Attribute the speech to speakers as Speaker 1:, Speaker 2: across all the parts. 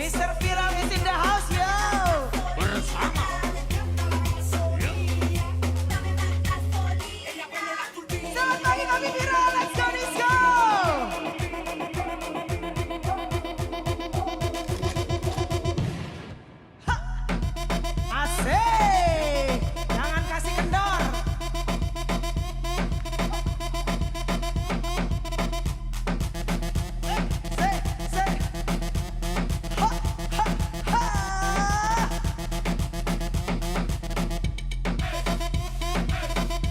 Speaker 1: Mr. Viral is in the house, yo.
Speaker 2: Bersama
Speaker 1: Selamat pagi Kopi Viral, let's go disco. Ha. Asik, jangan kasih kendor.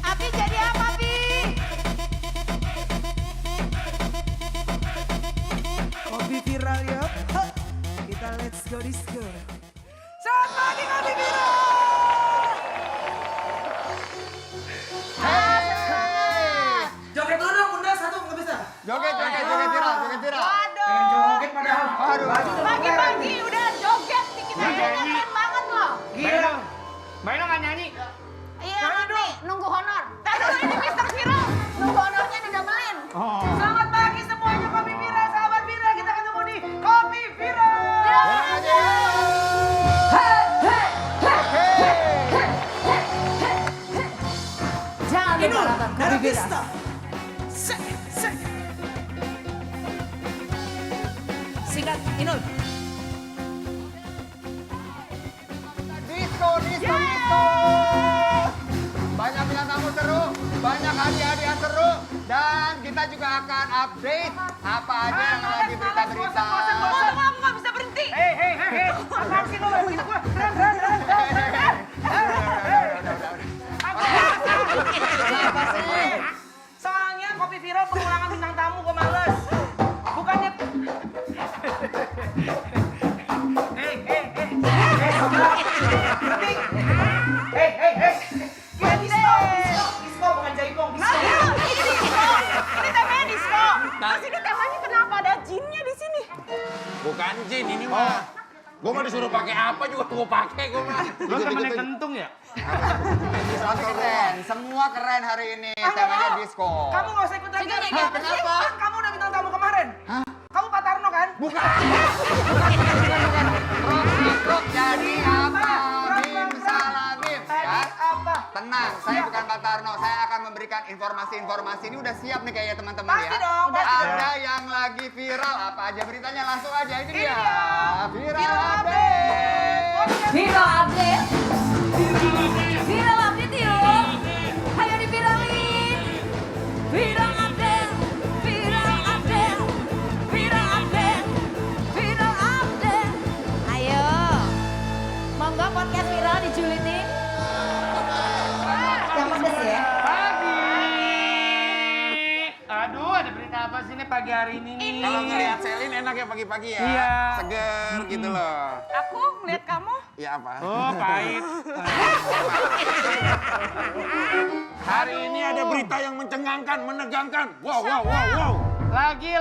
Speaker 3: Api jadi apa, Pi?
Speaker 1: Kopi Viral ya. Ha. Kita let's go disco. Selamat pagi Kopi Viral. Joget dulu dong Bunda, satu nggak bisa.
Speaker 4: Joget viral.
Speaker 3: Waduh.
Speaker 1: Joget padahal.
Speaker 4: Aduh.
Speaker 3: Pagi-pagi udah joget nih, kita keren banget loh.
Speaker 1: Gila.
Speaker 2: Mbak Ino nggak nyanyi?
Speaker 3: Iya, nanti nunggu honor. Tadi ini Mr. Viral, nunggu honornya didabelin.
Speaker 1: Selamat pagi semuanya Kopi Viral, sahabat Viral. Kita ketemu di Kopi Viral.
Speaker 3: Jangan
Speaker 1: Inul,
Speaker 3: lupa nonton
Speaker 1: Dara
Speaker 3: Kopi Viral.
Speaker 1: Vista. Sek. Singkat, Inul.
Speaker 4: Disco. Banyak bintang tamu seru, banyak hadiah seru, dan kita juga akan update apa aja yang lagi berita-berita.
Speaker 3: Aku nggak bisa berhenti.
Speaker 1: Hei. Apaan sih lo begitu gua? Keren.
Speaker 4: Kenapa sih?
Speaker 1: Soalnya Kopi Viral pengulangan bintang tamu, gua males. Bukannya... Hei. Berhenti. Hei. Ya disco, bukan jaipong, disco.
Speaker 3: Ini disco. Ini temanya disco. Terus ini temanya kenapa ada jinnya di sini?
Speaker 2: Bukan jin ini mah. Gue mau disuruh pakai apa juga gue pakai gue mah. Lo temennya kentung ya?
Speaker 4: Keren, semua keren hari ini. Temanya disco.
Speaker 1: Kamu nggak usah ikut lagi.
Speaker 3: Hah,
Speaker 4: kenapa?
Speaker 1: Kan kamu udah bintang tamu kemarin. Kamu Pak Tarno kan?
Speaker 4: Bukan. Rock, jadi apa? Bim Salamim, ya.
Speaker 1: Apa?
Speaker 4: Tenang, saya bukan Pak Tarno. Saya akan memberikan informasi-informasi. Ini udah siap nih kayaknya teman-teman ya.
Speaker 1: Pasti dong, pasti
Speaker 4: Ada yang lagi viral. Apa aja beritanya langsung aja. Ini dia.
Speaker 1: dia.
Speaker 4: Viral update.
Speaker 3: Viral update. Viral update yuk. Ayo diviralin. Viral update. Ayo. Monggo podcast viral dijulitin. Yang pedes ya.
Speaker 2: Pagi. Aduh, ada berita apa sih nih pagi hari ini nih?
Speaker 5: Kalau ngelihat Selin enak ya pagi-pagi ya.
Speaker 2: Iya.
Speaker 5: Seger gitu loh.
Speaker 3: Aku ngeliat kamu.
Speaker 5: Ya apa?
Speaker 2: Oh, pahit.
Speaker 5: Hari ini ada berita yang mencengangkan, menegangkan. Wow.
Speaker 2: Lagi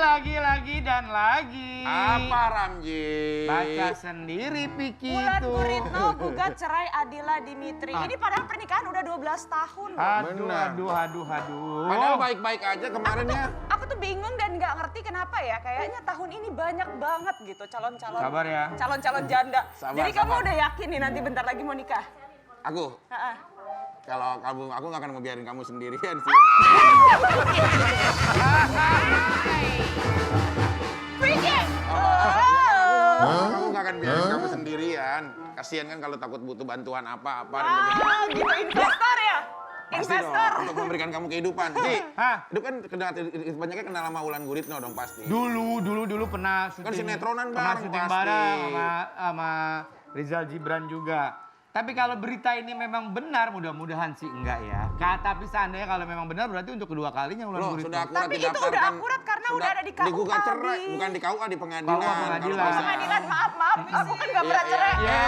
Speaker 2: dan lagi.
Speaker 5: Apa Ramji?
Speaker 2: Baca sendiri Piki
Speaker 6: Wulan
Speaker 2: itu.
Speaker 6: Guritno gugat cerai Adila Dimitri. Ini padahal pernikahan udah 12 tahun.
Speaker 5: Benar.
Speaker 2: Aduh.
Speaker 5: Padahal baik-baik aja kemarin ya.
Speaker 6: Aku tuh bingung dan nggak ngerti kenapa ya. Kayaknya tahun ini banyak banget gitu calon-calon.
Speaker 2: Sabar ya.
Speaker 6: Calon-calon janda.
Speaker 5: Sabar,
Speaker 6: Jadi kamu
Speaker 5: sabar.
Speaker 6: udah yakin nih nanti bentar lagi mau nikah?
Speaker 5: Aku,
Speaker 6: Ha-ha.
Speaker 5: kalau aku nggak akan ngebiarin kamu sendirian sih.
Speaker 6: Freaking!
Speaker 5: Aku nggak akan biarin kamu sendirian. Kasian kan kalau takut butuh bantuan apa-apa. dan begitu.
Speaker 6: Wow, gitu investor ya?
Speaker 5: Pasti dong,
Speaker 6: Investor.
Speaker 5: untuk memberikan kamu kehidupan. Ji,
Speaker 2: Hah?
Speaker 5: itu kan banyaknya kenal sama Wulan Guritno dong pasti.
Speaker 2: Dulu pernah
Speaker 5: Kan sinetronan
Speaker 2: pernah
Speaker 5: bareng
Speaker 2: syuting
Speaker 5: pasti.
Speaker 2: bareng sama Rizal Gibran juga. Tapi kalau berita ini memang benar, mudah-mudahan sih enggak ya. Tapi seandainya kalau memang benar berarti untuk kedua kalinya Wulan
Speaker 5: Loh,
Speaker 2: Guritno.
Speaker 5: sudah akurat
Speaker 6: Tapi itu udah akurat karena udah ada di KUA,
Speaker 5: digugat cerai,
Speaker 6: Bi.
Speaker 5: bukan di KUA, di pengadilan.
Speaker 2: KUA pengadilan.
Speaker 5: Kalau bisa.
Speaker 6: Pengadilan, maaf. Aku kan nggak pernah
Speaker 5: Iya,
Speaker 6: cerai.
Speaker 5: iya.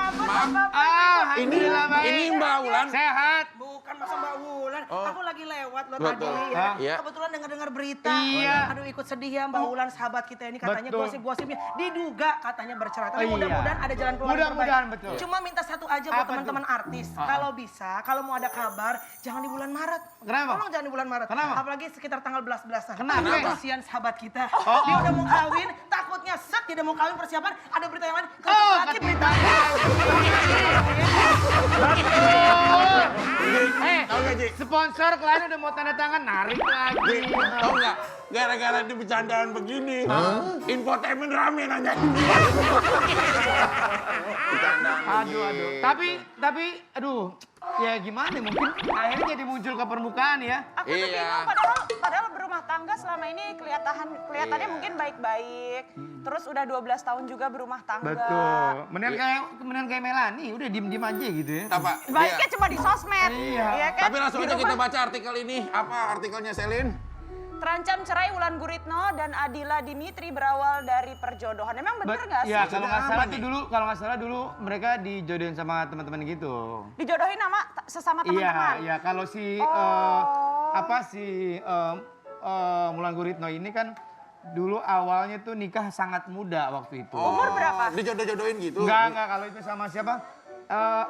Speaker 5: Maaf.
Speaker 2: Alhamdulillah baik.
Speaker 5: Ini Mbak Wulan.
Speaker 2: Sehat.
Speaker 1: Bukan masa Mbak Wulan.
Speaker 5: Oh.
Speaker 1: Aku lagi lewat loh
Speaker 5: Betul.
Speaker 1: tadi ya.
Speaker 5: Hah? Iya.
Speaker 1: Kebetulan dengar berita.
Speaker 2: Iya.
Speaker 1: Aduh ikut sedih ya Mbak Wulan sahabat kita ini katanya
Speaker 2: Betul.
Speaker 1: gosip-gosipnya diduga katanya bercerai. Tapi
Speaker 2: Oh, iya.
Speaker 1: mudah-mudahan ada jalan keluar yang
Speaker 2: Mudah-mudahan,
Speaker 1: terbaik.
Speaker 2: betul.
Speaker 1: Cuma minta satu aja buat
Speaker 2: Apa
Speaker 1: teman-teman artis. Kalau bisa, kalau mau ada kabar jangan di bulan Maret.
Speaker 2: Kenapa?
Speaker 1: Tolong jangan di bulan Maret.
Speaker 2: Kenapa?
Speaker 1: Apalagi sekitar tanggal 11-an.
Speaker 2: Kenapa?
Speaker 1: Kasihan sahabat kita. Dia udah mau kawin, takut rambutnya set, dia udah mau kawin persiapan, ada berita yang lain. Kalau
Speaker 2: Oh,
Speaker 1: laki
Speaker 2: kata-
Speaker 1: berita.
Speaker 5: Tahu nggak, Ji?
Speaker 2: Sponsor klien udah mau tanda tangan, narik lagi.
Speaker 5: Tahu nggak? Gara-gara di bercandaan begini, infotainment rame nanya. Bercandaan
Speaker 2: Aduh. Tapi, aduh, ya gimana? Mungkin akhirnya jadi muncul ke permukaan ya.
Speaker 6: Aku tuh
Speaker 5: Iya.
Speaker 6: bingung, padahal berumah tangga selama ini kelihatannya
Speaker 5: Iya.
Speaker 6: mungkin baik-baik. Terus udah 12 tahun juga berumah tangga.
Speaker 2: Betul. Mendingan kayak Melani, udah diem-diem aja gitu ya.
Speaker 5: Apa?
Speaker 6: Baiknya
Speaker 5: Iya.
Speaker 6: cuma di sosmed.
Speaker 2: Iya.
Speaker 6: Kan?
Speaker 5: Tapi langsung
Speaker 6: Di
Speaker 5: aja kita
Speaker 6: rumah.
Speaker 5: baca artikel ini. Apa artikelnya, Selin?
Speaker 6: Terancam cerai Wulan Guritno dan Adila Dimitri berawal dari perjodohan. Emang bener nggak sih?
Speaker 2: Ya, kalau nggak salah
Speaker 5: apa
Speaker 2: tuh
Speaker 5: nih?
Speaker 2: kalau nggak salah dulu mereka dijodohin sama teman-teman gitu.
Speaker 6: Dijodohin sama sesama teman-teman.
Speaker 2: Iya. Kalau si Wulan Guritno ini kan dulu awalnya tuh nikah sangat muda waktu itu.
Speaker 6: Umur berapa?
Speaker 5: Dijodoh-jodohin gitu?
Speaker 2: Enggak, kalau itu sama siapa?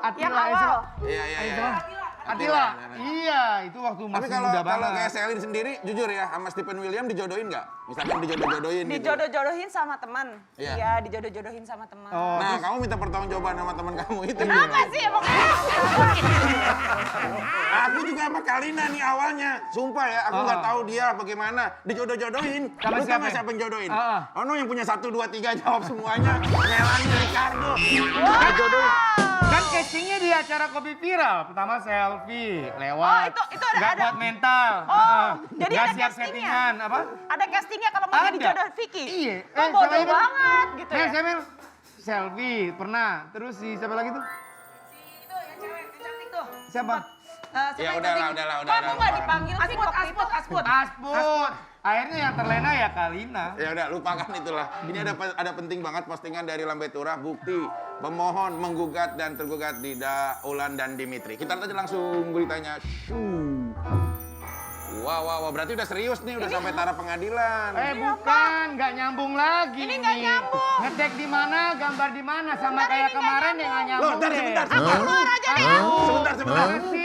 Speaker 2: Atila.
Speaker 6: Yang awal.
Speaker 5: Iya.
Speaker 2: Atila. Iya, itu waktu
Speaker 5: Tapi
Speaker 2: masih
Speaker 5: kalau
Speaker 2: muda
Speaker 5: kayak
Speaker 2: banget.
Speaker 5: Selin sendiri, jujur ya, sama Stephen William dijodohin nggak? Misalkan dijodoh-jodohin gitu.
Speaker 6: Dijodoh-jodohin sama teman.
Speaker 5: Iya.
Speaker 6: Iya, dijodoh-jodohin sama teman.
Speaker 2: Oh,
Speaker 5: Nah, kamu minta pertanggungjawaban sama teman kamu itu.
Speaker 6: Kenapa sih emang?
Speaker 5: Aku juga sama Kalina nih awalnya. Sumpah ya, aku nggak tahu dia bagaimana. Dijodoh-jodohin.
Speaker 2: Sama
Speaker 5: Lu
Speaker 2: siapa?
Speaker 5: tahu nggak siapa yang jodohin?
Speaker 2: Ah.
Speaker 5: Ono yang punya 1, 2, 3 jawab semuanya. Melani Ricardo. Dijodohin.
Speaker 2: kan casingnya di acara kopi viral. Pertama selfie,
Speaker 6: Oh,
Speaker 2: lewat.
Speaker 6: itu ada-
Speaker 2: Nggak
Speaker 6: ada-
Speaker 2: kuat mental.
Speaker 6: Oh, jadi
Speaker 2: Nggak
Speaker 6: ada
Speaker 2: siap
Speaker 6: castingnya?
Speaker 2: settingan, apa?
Speaker 6: Ada castingnya kalau mau jadi
Speaker 2: Ada.
Speaker 6: jodoh Vicky?
Speaker 2: Iya.
Speaker 6: Kok bodoh
Speaker 2: sama ini-
Speaker 6: banget gitu ya?
Speaker 2: Sambil selfie, pernah. Terus si siapa lagi tuh?
Speaker 1: Itu yang cewek, yang cantik tuh.
Speaker 2: Siapa?
Speaker 5: Ya udahlah.
Speaker 6: Kamu nggak dipanggil sih waktu itu?
Speaker 2: Asput. Akhirnya yang terlena ya Kalina.
Speaker 5: Ya udah, lupakan itulah. Ini ada penting banget postingan dari Lambe Turah, bukti pemohon menggugat dan tergugat Dida, Ulan dan Dimitri. Kita lihat aja langsung beritanya. Wah, berarti udah serius nih, udah sampai taraf pengadilan.
Speaker 2: Bukan, nggak nyambung lagi.
Speaker 6: Ini nggak nyambung.
Speaker 2: Ngetek di mana, gambar di mana, sama kayak kemarin yang nggak
Speaker 5: Loh,
Speaker 2: nyambung.
Speaker 5: ntar
Speaker 2: deh.
Speaker 5: sebentar.
Speaker 6: Keluar aja deh.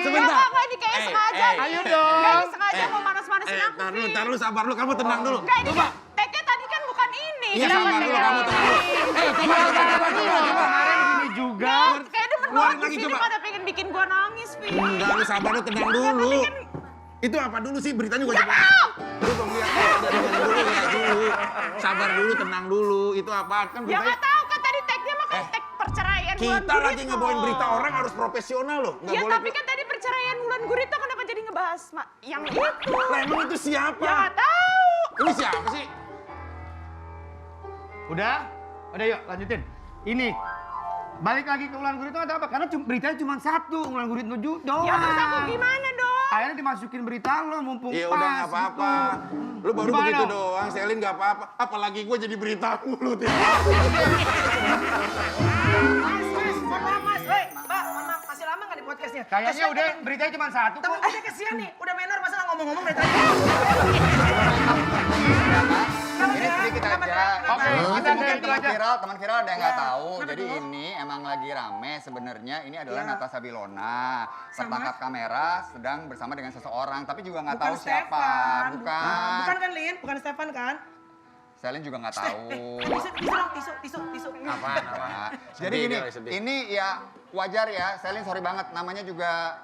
Speaker 5: Sebentar.
Speaker 6: Enggak, ini kayak sengaja nih.
Speaker 2: Ayo dong.
Speaker 6: Nggak, ini sengaja mau manas-manasin aku sih.
Speaker 5: Tar lu, sabar lu, kamu tenang dulu.
Speaker 6: Enggak, ini tag-nya tadi kan bukan ini.
Speaker 5: Iya,
Speaker 6: Kenapa
Speaker 5: sabar
Speaker 6: sih?
Speaker 5: dulu, kamu tenang dulu. Coba.
Speaker 2: Kemarin gini juga.
Speaker 6: Kayak demen
Speaker 5: Keluarin
Speaker 6: banget
Speaker 5: lagi,
Speaker 6: di sini
Speaker 5: coba.
Speaker 6: pada pengen bikin gua nangis, Vi.
Speaker 5: Enggak, lu sabar lu, tenang dulu. Itu apa dulu sih beritanya gua coba. Lu dong lihat dulu. Sabar dulu, tenang dulu. Itu apa? Kan
Speaker 6: Ya
Speaker 5: beritanya.
Speaker 6: nggak tahu kan tadi tag-nya mah kan tag perceraian Wulan
Speaker 5: Kita lagi
Speaker 6: Guritno.
Speaker 5: ngebawain berita orang harus profesional loh. Nggak
Speaker 6: Ya
Speaker 5: boleh.
Speaker 6: tapi kan tadi perceraian Wulan Guritno kenapa jadi ngebahas yang itu?
Speaker 5: Lah emang itu siapa?
Speaker 6: Ya nggak tahu.
Speaker 5: Ini siapa sih?
Speaker 2: Udah yuk lanjutin. Ini balik lagi ke Wulan Guritno ada apa? Karena beritanya cuma satu, Wulan Guritno doang.
Speaker 6: Ya terus aku gimana dong?
Speaker 2: Akhirnya dimasukin berita lo mumpung
Speaker 5: Ya
Speaker 2: pas.
Speaker 5: udah nggak apa-apa.
Speaker 2: gitu.
Speaker 5: Lu baru
Speaker 2: Gimana
Speaker 5: begitu
Speaker 2: dong?
Speaker 5: doang. Selin nggak apa-apa. Apalagi gue jadi berita mulu tiap
Speaker 1: Mas, mohon maaf mas. Woi, Mbak, mohon maaf. Masih lama nggak di podcastnya?
Speaker 2: Kayaknya
Speaker 1: Kasihan
Speaker 2: udah
Speaker 1: temen-
Speaker 2: beritanya cuma satu
Speaker 1: Temen
Speaker 2: kok.
Speaker 1: kita kesian nih, udah menor masa nggak ngomong-ngomong dari tadi.
Speaker 4: Ini sedikit aja.
Speaker 2: Oke,
Speaker 4: Ini
Speaker 2: kita
Speaker 4: mungkin
Speaker 2: itu
Speaker 4: teman
Speaker 2: aja.
Speaker 4: teman viral ada yang nggak
Speaker 1: Ya,
Speaker 4: tahu.
Speaker 1: kenapa
Speaker 4: Jadi
Speaker 1: tuh?
Speaker 4: ini emang lagi rame sebenarnya. Ini adalah
Speaker 1: Ya.
Speaker 4: Natasha Bilona tertangkap kamera sedang bersama dengan seseorang, tapi juga nggak
Speaker 1: Bukan
Speaker 4: tahu siapa.
Speaker 1: Stefan.
Speaker 4: Bukan.
Speaker 1: Bukan kan, Lin? Bukan Stefan kan?
Speaker 4: Selin juga nggak tahu.
Speaker 1: Tisu dong, tisu.
Speaker 5: Apaan?
Speaker 4: Jadi
Speaker 5: Sedih
Speaker 4: gini,
Speaker 5: dia, sedih.
Speaker 4: ini ya wajar ya, Selin sorry banget, namanya juga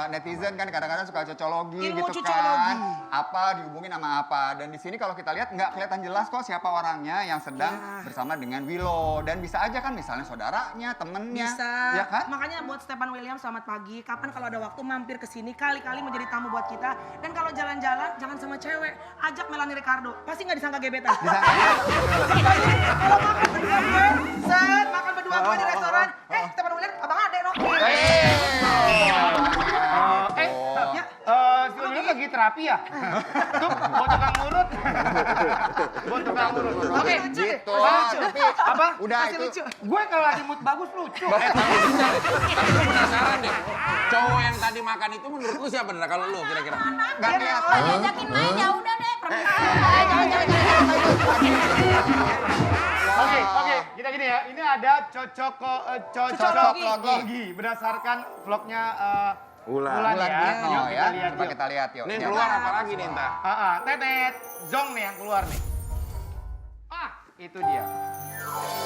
Speaker 4: netizen kan kadang-kadang suka cocologi
Speaker 1: Ilmu
Speaker 4: gitu
Speaker 1: cocologi.
Speaker 4: kan. Apa dihubungin sama apa. Dan di sini kalau kita lihat nggak kelihatan jelas kok siapa orangnya yang sedang bersama dengan Willow. Dan bisa aja kan misalnya saudaranya, temennya.
Speaker 1: Bisa.
Speaker 4: Ya kan?
Speaker 1: Makanya buat Stefan William selamat pagi. Kapan kalau ada waktu mampir ke sini kali-kali menjadi tamu buat kita. Dan kalau jalan-jalan jangan sama cewek, ajak Melani Ricardo. Pasti nggak disangka gebetan. Kalau makan berdua gue, set makan berdua gue di restoran. Stefan William, abang ade no.
Speaker 2: Si William lagi terapi ya? Tuh, buat tukang urut. Buat tukang urut. Oke,
Speaker 4: Gitu.
Speaker 1: Lucu.
Speaker 4: Tapi
Speaker 2: apa?
Speaker 4: udah
Speaker 1: Masih
Speaker 4: itu.
Speaker 1: lucu.
Speaker 2: Gue kalau lagi mood bagus lucu.
Speaker 5: Tapi gue penasaran deh. Cowok yang tadi makan itu menurut lu siapa? Nah, kalau lu kira-kira?
Speaker 4: Nggak kelihatan.
Speaker 6: Ajakin main ya udah deh.
Speaker 2: Oke, kita gini ya. Ini ada cocokologi berdasarkan vlognya
Speaker 5: Wulan.
Speaker 2: Wulan
Speaker 4: Bulan
Speaker 2: ya.
Speaker 4: Gino
Speaker 2: Yuk,
Speaker 4: ya.
Speaker 2: kita lihat
Speaker 4: Coba
Speaker 2: yuk.
Speaker 4: kita lihat yuk.
Speaker 5: Nih
Speaker 4: Ya.
Speaker 5: keluar apa lagi nih entah?
Speaker 2: Tetet, Zong nih yang keluar nih. Itu dia.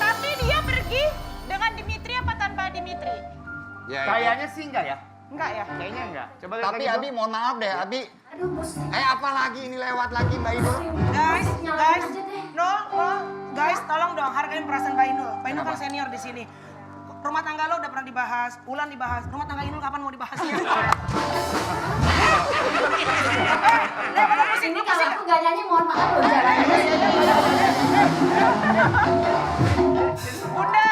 Speaker 6: Tapi dia pergi dengan Dimitri apa tanpa Dimitri?
Speaker 5: Ya,
Speaker 2: Kayaknya sih enggak ya?
Speaker 6: Enggak ya?
Speaker 2: Kayaknya enggak. Coba lihat
Speaker 4: Tapi
Speaker 2: lagi, Bro.
Speaker 4: Abi mohon maaf deh, Abi.
Speaker 7: Aduh bos.
Speaker 4: Apa lagi ini lewat lagi Mbak Inul?
Speaker 1: Guys,
Speaker 7: Nyalain
Speaker 1: guys,
Speaker 7: aja deh.
Speaker 1: no, guys, tolong dong hargain perasaan Mbak Inul. Mbak Inul kan senior di sini. Rumah tangga lo udah pernah dibahas, Ulan dibahas. Rumah tangga Inul kapan mau dibahasnya?
Speaker 7: Ini kalau aku gak nyanyi mohon maaf loh jalannya.
Speaker 6: Bunda,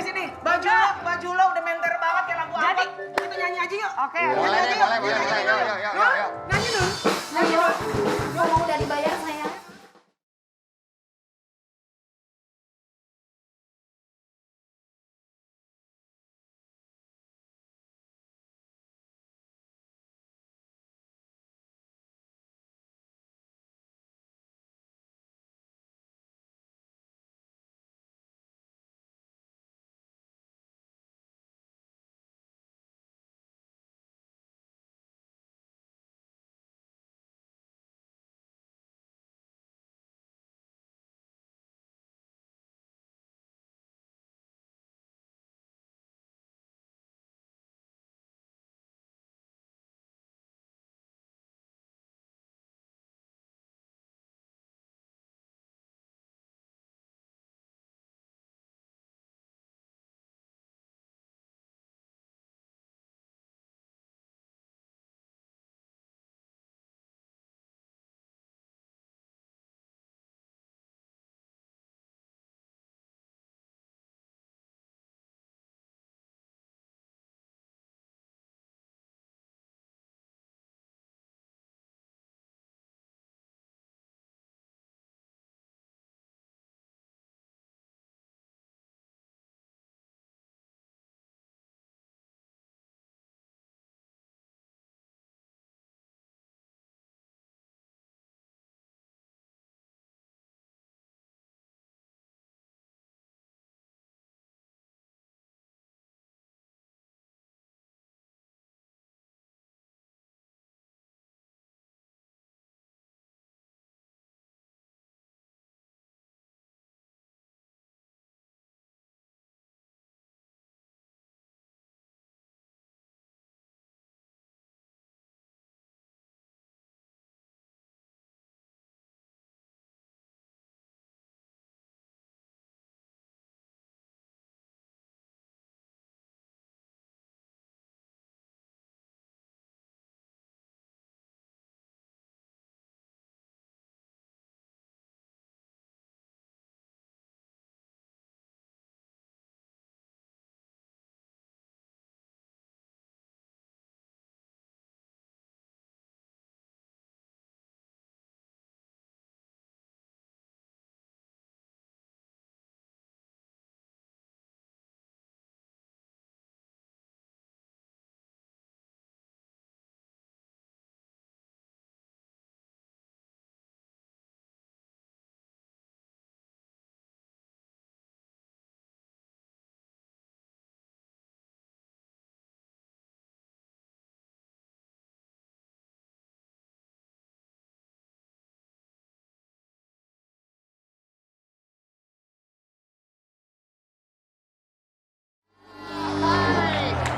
Speaker 1: Sini. Baju lo udah menter banget kayak lagu
Speaker 6: Jadi-
Speaker 1: apa. Kita nyanyi aja yuk.
Speaker 6: oke.
Speaker 4: Boleh deh, boleh. Yuk.
Speaker 1: Nyanyi dong.
Speaker 7: Ayo, mau udah dibayar saya.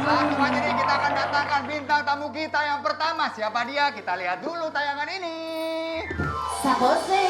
Speaker 4: Langsung aja nih kita akan datangkan bintang tamu kita yang pertama. Siapa dia? Kita lihat dulu tayangan ini.
Speaker 7: Sabose.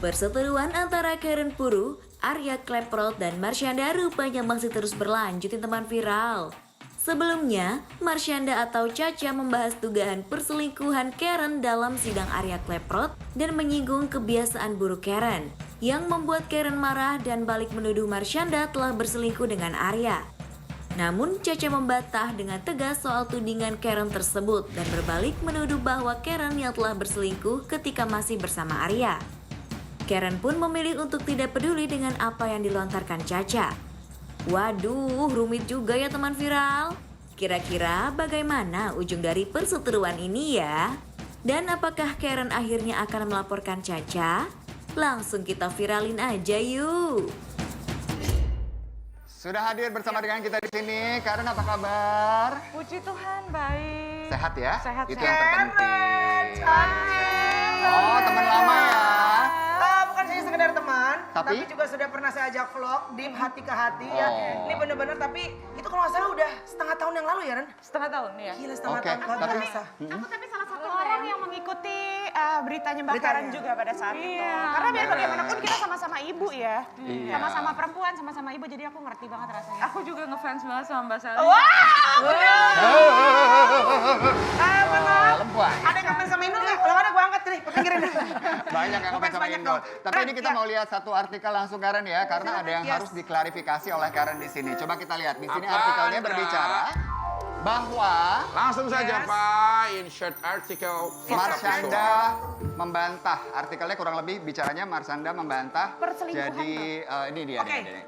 Speaker 8: Perseteruan antara Karen Puru, Arya Kleprot, dan Marshanda rupanya masih terus berlanjut di teman viral. Sebelumnya, Marshanda atau Caca membahas dugaan perselingkuhan Karen dalam sidang Arya Kleprot dan menyinggung kebiasaan buruk Karen, yang membuat Karen marah dan balik menuduh Marshanda telah berselingkuh dengan Arya. Namun Caca membantah dengan tegas soal tudingan Karen tersebut dan berbalik menuduh bahwa Karen yang telah berselingkuh ketika masih bersama Arya. Karen pun memilih untuk tidak peduli dengan apa yang dilontarkan Caca. Waduh, rumit juga ya teman viral. Kira-kira bagaimana ujung dari perseteruan ini ya? Dan apakah Karen akhirnya akan melaporkan Caca? Langsung kita viralin aja yuk.
Speaker 4: Sudah hadir bersama dengan kita di sini. Karen apa kabar?
Speaker 6: Puji Tuhan, baik.
Speaker 4: Sehat ya?
Speaker 6: Sehat,
Speaker 4: Itu
Speaker 6: sehat.
Speaker 4: yang terpenting.
Speaker 1: Cantik.
Speaker 4: Oh, teman lama ya.
Speaker 1: Bukan hanya sekedar teman,
Speaker 4: Tapi?
Speaker 1: juga sudah pernah saya ajak vlog Deep Hati ke Hati ya.
Speaker 4: Oh.
Speaker 1: Ini bener-bener tapi itu kalau nggak salah udah setengah tahun yang lalu ya Ren?
Speaker 6: Setengah tahun ya.
Speaker 1: Gila setengah
Speaker 4: Oke,
Speaker 1: tahun, luar
Speaker 4: tapi-
Speaker 1: biasa.
Speaker 3: Aku tapi salah satu
Speaker 6: Orang yang mengikuti beritanya Mbak
Speaker 1: Beritanya.
Speaker 6: Karen juga pada saat itu.
Speaker 3: Iya.
Speaker 6: Karena biar bagaimanapun kita sama-sama ibu ya.
Speaker 4: Iya.
Speaker 6: Sama-sama perempuan, sama-sama ibu. Jadi aku ngerti banget rasanya.
Speaker 3: Aku juga ngefans banget sama Mbak Sally.
Speaker 4: Lembuan.
Speaker 1: Ada yang ngefans sama Inul nggak? Kalau ada gue angkat nih, ke pinggirin.
Speaker 4: Banyak yang ngefans sama
Speaker 1: banyak
Speaker 4: Indul.
Speaker 1: dong.
Speaker 4: Tapi ini kita
Speaker 1: Ya.
Speaker 4: mau lihat satu artikel langsung Karen ya, karena ada yang
Speaker 1: Yes.
Speaker 4: harus diklarifikasi oleh Karen di sini. Coba kita lihat di sini
Speaker 5: Apa
Speaker 4: artikelnya
Speaker 5: Anda?
Speaker 4: berbicara bahwa
Speaker 5: Langsung saja
Speaker 1: Yes.
Speaker 5: Pak, in short article.
Speaker 4: Marsyanda membantah. Artikelnya kurang lebih bicaranya Marsyanda membantah
Speaker 6: Perselingkuhan,
Speaker 4: jadi ini dia
Speaker 1: Oke.
Speaker 4: nih.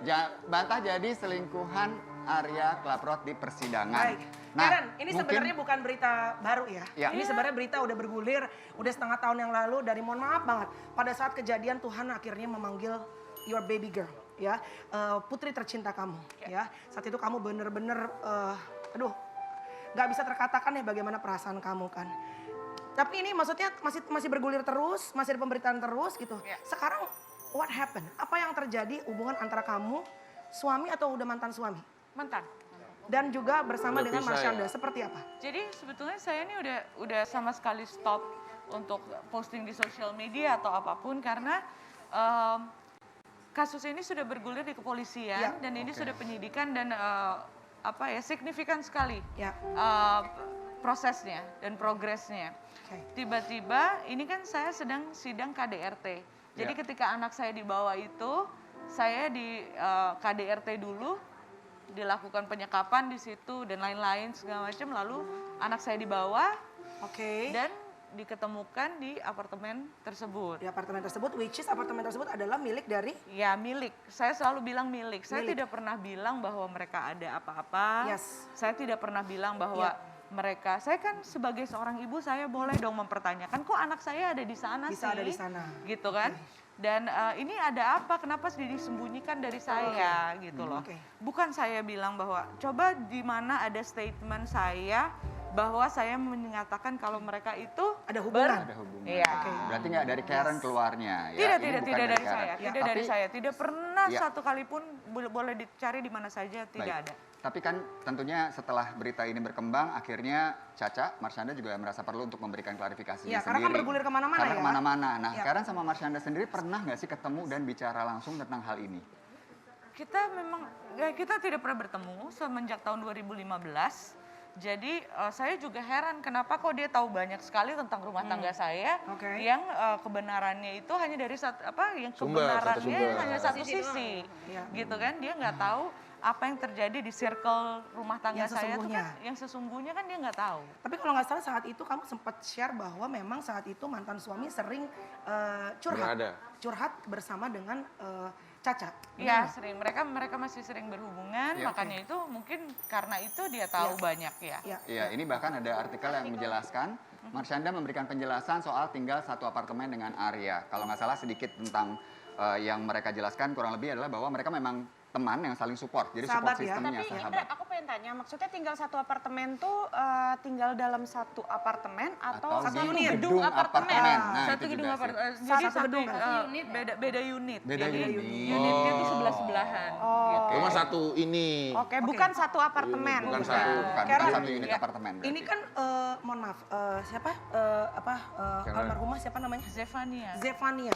Speaker 4: Bantah jadi selingkuhan Arya Klaprot di persidangan.
Speaker 1: Baik. Karen, ini
Speaker 4: mungkin-
Speaker 1: sebenarnya bukan berita baru ya.
Speaker 4: Ya.
Speaker 1: Ini sebenarnya berita udah bergulir, udah setengah tahun yang lalu dari mohon maaf banget. Pada saat kejadian Tuhan akhirnya memanggil your baby girl, ya, putri tercinta kamu, ya. Saat itu kamu bener-bener, nggak bisa terkatakan ya bagaimana perasaan kamu kan. Tapi ini maksudnya masih bergulir terus, masih ada pemberitaan terus gitu. Sekarang what happened? Apa yang terjadi hubungan antara kamu, suami atau udah mantan suami?
Speaker 3: Mantan.
Speaker 1: Dan juga bersama
Speaker 5: Udah
Speaker 1: dengan
Speaker 5: pisah
Speaker 1: Marsyanda,
Speaker 5: ya?
Speaker 1: seperti apa?
Speaker 3: Jadi sebetulnya saya ini udah sama sekali stop untuk posting di sosial media atau apapun karena kasus ini sudah bergulir di kepolisian
Speaker 1: Ya.
Speaker 3: dan ini sudah penyidikan dan signifikan sekali
Speaker 1: Ya.
Speaker 3: prosesnya dan progresnya.
Speaker 1: Oke.
Speaker 3: Tiba-tiba ini kan saya sedang sidang KDRT. Jadi
Speaker 4: Ya.
Speaker 3: ketika anak saya dibawa itu, saya di KDRT dulu, dilakukan penyekapan di situ dan lain-lain segala macam. Lalu anak saya dibawa
Speaker 1: Oke.
Speaker 3: dan diketemukan di apartemen tersebut.
Speaker 1: Di apartemen tersebut, which is apartemen tersebut adalah milik dari
Speaker 3: Ya milik, saya selalu bilang milik. Saya
Speaker 1: Milik.
Speaker 3: tidak pernah bilang bahwa mereka ada apa-apa.
Speaker 1: Yes.
Speaker 3: Saya tidak pernah bilang bahwa mereka, saya kan sebagai seorang ibu saya boleh dong mempertanyakan kok anak saya ada di sana
Speaker 1: Bisa
Speaker 3: sih.
Speaker 1: ada di sana.
Speaker 3: Gitu kan. Dan ini ada apa, kenapa disembunyikan dari saya gitu loh.
Speaker 1: Oke.
Speaker 3: Bukan saya bilang bahwa, coba di mana ada statement saya bahwa saya menyatakan kalau mereka itu
Speaker 1: Ada hubungan.
Speaker 4: Ada hubungan.
Speaker 3: Iya.
Speaker 4: Berarti nggak dari Karen keluarnya ya?
Speaker 3: Tidak,
Speaker 4: Ini bukan
Speaker 3: tidak dari
Speaker 4: Karen.
Speaker 3: saya. Tidak
Speaker 4: Tapi-
Speaker 3: dari saya. Tidak pernah
Speaker 4: Ya.
Speaker 3: satu kali pun boleh dicari di mana saja, tidak
Speaker 4: Baik.
Speaker 3: ada.
Speaker 4: Tapi kan tentunya setelah berita ini berkembang, akhirnya Caca, Marsyanda juga merasa perlu untuk memberikan klarifikasi
Speaker 1: Iya,
Speaker 4: sendiri.
Speaker 1: karena kan bergulir kemana-mana
Speaker 4: Karena
Speaker 1: ya.
Speaker 4: kemana-mana. Nah,
Speaker 1: Ya.
Speaker 4: Karen sama Marsyanda sendiri pernah nggak sih ketemu dan bicara langsung tentang hal ini?
Speaker 3: Kita tidak pernah bertemu semenjak tahun 2015. Jadi saya juga heran kenapa kok dia tahu banyak sekali tentang rumah tangga saya
Speaker 1: Oke.
Speaker 3: yang kebenarannya itu hanya dari yang
Speaker 5: Sumber, satu
Speaker 3: kebenarannya
Speaker 5: sumber.
Speaker 3: hanya satu sisi.
Speaker 1: Iya.
Speaker 3: Gitu kan, dia nggak tahu apa yang terjadi di circle rumah tangga
Speaker 1: Yang
Speaker 3: saya itu
Speaker 1: sesungguhnya.
Speaker 3: kan yang sesungguhnya kan dia nggak tahu.
Speaker 1: Tapi kalau nggak salah saat itu kamu sempat share bahwa memang saat itu mantan suami sering curhat.
Speaker 5: Berada.
Speaker 1: Curhat bersama dengan Caca.
Speaker 3: Iya sering, mereka masih sering berhubungan,
Speaker 4: Iya.
Speaker 3: makanya itu mungkin karena itu dia tahu banyak ya.
Speaker 1: Iya.
Speaker 4: Iya, ini bahkan ada artikel yang menjelaskan, Marsyanda memberikan penjelasan soal tinggal satu apartemen dengan Arya. Kalau nggak salah sedikit tentang yang mereka jelaskan kurang lebih adalah bahwa mereka memang teman yang saling support. Jadi
Speaker 1: Sahabat
Speaker 4: support
Speaker 1: ya.
Speaker 4: sistemnya
Speaker 6: Tapi
Speaker 4: sahabat.
Speaker 6: Indra, aku pengen tanya, maksudnya tinggal satu apartemen tuh tinggal dalam satu apartemen atau
Speaker 4: Atau
Speaker 1: satu
Speaker 4: di
Speaker 1: unit?
Speaker 4: gedung apartemen. Nah,
Speaker 3: Satu
Speaker 4: itu
Speaker 3: gedung
Speaker 4: juga sih.
Speaker 3: apartemen,
Speaker 1: Satu
Speaker 3: jadi satu
Speaker 1: gedung.
Speaker 3: beda unit.
Speaker 4: Beda
Speaker 3: Jadi
Speaker 4: unit.
Speaker 3: unitnya itu sebelah-sebelahan. gitu.
Speaker 5: Cuma satu ini.
Speaker 6: Oke, bukan satu apartemen.
Speaker 5: Bukan satu.
Speaker 4: Bukan
Speaker 1: Karen,
Speaker 4: satu unit
Speaker 3: ya.
Speaker 4: apartemen.
Speaker 1: Ini
Speaker 4: berarti.
Speaker 1: kan mohon maaf, siapa almarhumah siapa namanya?
Speaker 3: Zevania.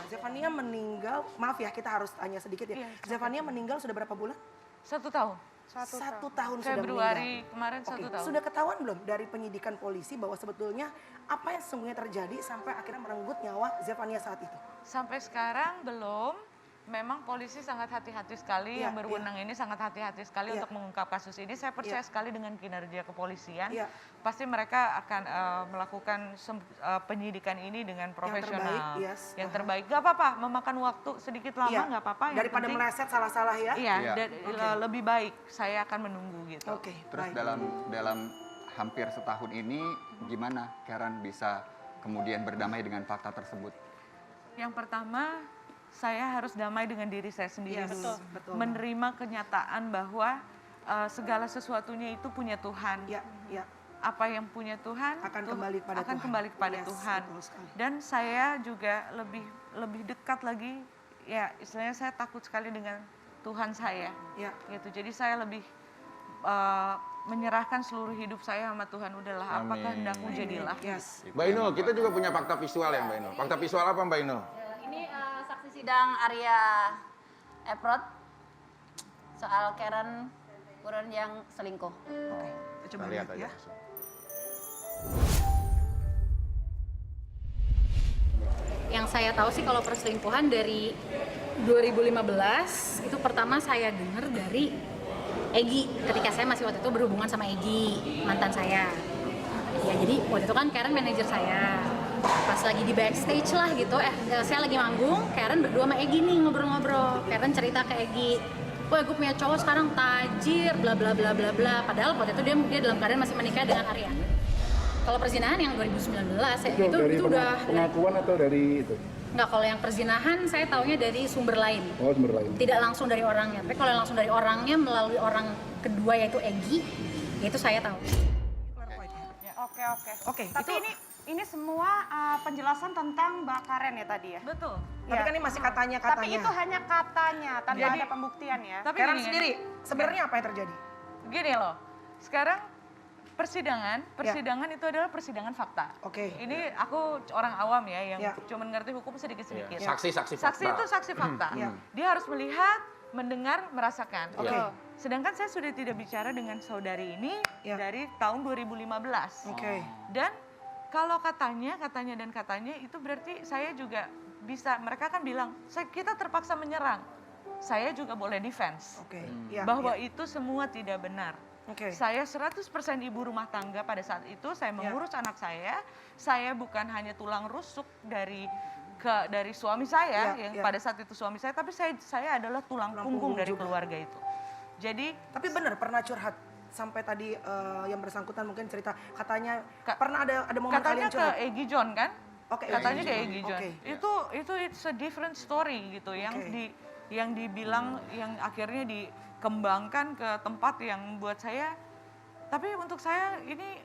Speaker 1: Zevania meninggal, maaf ya kita harus tanya sedikit ya.
Speaker 3: Iya,
Speaker 1: Zevania meninggal sudah berapa bulan?
Speaker 3: 1 tahun.
Speaker 1: Satu tahun sudah meninggal.
Speaker 3: Februari kemarin
Speaker 1: Oke,
Speaker 3: 1 tahun.
Speaker 1: sudah ketahuan belum dari penyidikan polisi bahwa sebetulnya apa yang sesungguhnya terjadi sampai akhirnya merenggut nyawa Zevania saat itu?
Speaker 3: Sampai sekarang belum. Memang polisi sangat hati-hati sekali,
Speaker 1: Iya,
Speaker 3: yang berwenang ini sangat hati-hati sekali
Speaker 1: Iya.
Speaker 3: untuk mengungkap kasus ini. Saya percaya
Speaker 1: Iya.
Speaker 3: sekali dengan kinerja kepolisian.
Speaker 1: Iya.
Speaker 3: Pasti mereka akan melakukan penyidikan ini dengan profesional.
Speaker 1: yes.
Speaker 3: Yang
Speaker 1: Aha.
Speaker 3: terbaik. Gak apa-apa, memakan waktu sedikit lama
Speaker 1: Iya.
Speaker 3: nggak apa-apa. yang
Speaker 1: Daripada
Speaker 3: penting-
Speaker 1: meleset salah-salah ya?
Speaker 3: Iya,
Speaker 4: Iya.
Speaker 3: dan lebih baik saya akan menunggu gitu.
Speaker 1: Oke,
Speaker 4: Terus
Speaker 1: baik.
Speaker 4: dalam hampir setahun ini gimana Karen bisa kemudian berdamai dengan fakta tersebut?
Speaker 3: Yang pertama, saya harus damai dengan diri saya sendiri
Speaker 1: Yes,
Speaker 3: dulu.
Speaker 1: betul.
Speaker 3: Menerima kenyataan bahwa segala sesuatunya itu punya Tuhan.
Speaker 1: Ya, ya.
Speaker 3: apa yang punya Tuhan
Speaker 1: Akan kembali kepada
Speaker 3: akan
Speaker 1: Tuhan.
Speaker 3: kembali kepada
Speaker 1: Yes,
Speaker 3: Tuhan.
Speaker 1: betul sekali.
Speaker 3: Dan saya juga lebih dekat lagi, ya istilahnya saya takut sekali dengan Tuhan saya.
Speaker 1: Ya.
Speaker 3: Gitu. Jadi saya lebih menyerahkan seluruh hidup saya sama Tuhan. Udahlah, apa
Speaker 5: Amin.
Speaker 3: kehendakmu jadilah.
Speaker 1: Yes.
Speaker 5: Mbak Inul, kita juga punya fakta visual ya Mbak Inul. Fakta visual apa Mbak Inul?
Speaker 7: Ini saksi sidang Arya Eprod soal Karen Purun yang selingkuh.
Speaker 1: Oke, kita coba
Speaker 5: Kita lihat
Speaker 1: lihat
Speaker 5: aja
Speaker 1: ya.
Speaker 5: langsung.
Speaker 9: Yang saya tahu sih kalau perselingkuhan dari 2015 itu pertama saya dengar dari Egi ketika saya masih waktu itu berhubungan sama Egi, mantan saya. Ya jadi waktu itu kan Karen manajer saya. Pas lagi di backstage lah gitu, saya lagi manggung, Karen berdua sama Egi nih ngobrol-ngobrol. Karen cerita ke Egi, wah gue punya cowok sekarang tajir, bla bla bla bla bla. Padahal waktu itu dia dalam keadaan masih menikah dengan Arya. Kalau perzinahan yang 2019 itu udah
Speaker 10: pengakuan atau dari itu?
Speaker 9: Enggak, kalau yang perzinahan saya taunya dari sumber lain.
Speaker 10: Oh, sumber lain.
Speaker 9: Tidak langsung dari orangnya. Tapi kalau langsung dari orangnya melalui orang kedua yaitu Egi, itu saya tahu.
Speaker 6: Oke.
Speaker 1: Oke,
Speaker 6: Tapi
Speaker 1: itu-
Speaker 6: ini semua penjelasan tentang Mbak Karen ya tadi ya.
Speaker 3: Betul.
Speaker 1: Tapi kan ini masih katanya-katanya.
Speaker 6: Tapi itu hanya katanya, tanpa
Speaker 3: Jadi-
Speaker 6: ada pembuktian ya.
Speaker 3: Tapi
Speaker 1: Karen
Speaker 3: gini,
Speaker 1: sendiri, sebenarnya apa yang terjadi?
Speaker 3: Gini loh, sekarang persidangan itu adalah persidangan fakta.
Speaker 1: Oke.
Speaker 3: Ini aku orang awam ya yang
Speaker 1: Ya.
Speaker 3: cuma ngerti hukum sedikit-sedikit.
Speaker 5: Saksi-saksi
Speaker 3: Saksi
Speaker 5: fakta.
Speaker 3: itu saksi fakta.
Speaker 1: Ya.
Speaker 3: Dia harus melihat, mendengar, merasakan.
Speaker 1: Oke.
Speaker 3: Sedangkan saya sudah tidak bicara dengan saudari ini
Speaker 1: Ya.
Speaker 3: dari tahun 2015.
Speaker 1: Oke.
Speaker 3: Dan kalau katanya itu berarti saya juga bisa, mereka kan bilang, kita terpaksa menyerang. Saya juga boleh defense.
Speaker 1: Oke. Ya,
Speaker 3: Bahwa
Speaker 1: ya.
Speaker 3: itu semua tidak benar.
Speaker 1: Oke.
Speaker 3: Saya 100% ibu rumah tangga pada saat itu, saya mengurus anak saya bukan hanya tulang rusuk dari suami saya, yang pada saat itu suami saya, tapi saya adalah tulang punggung dari
Speaker 1: juga.
Speaker 3: keluarga itu. Jadi
Speaker 1: Tapi benar pernah curhat sampai tadi yang bersangkutan mungkin cerita katanya
Speaker 3: Ka-
Speaker 1: pernah ada momen
Speaker 3: katanya
Speaker 1: kalian
Speaker 3: ke
Speaker 1: curhat.
Speaker 3: Egy John kan?
Speaker 1: Oke.
Speaker 3: Katanya
Speaker 1: Egy
Speaker 3: ke
Speaker 1: John.
Speaker 3: Egy John.
Speaker 1: Oke.
Speaker 3: Itu it's a different story gitu yang dibilang yang akhirnya dikembangkan ke tempat yang buat saya, tapi untuk saya ini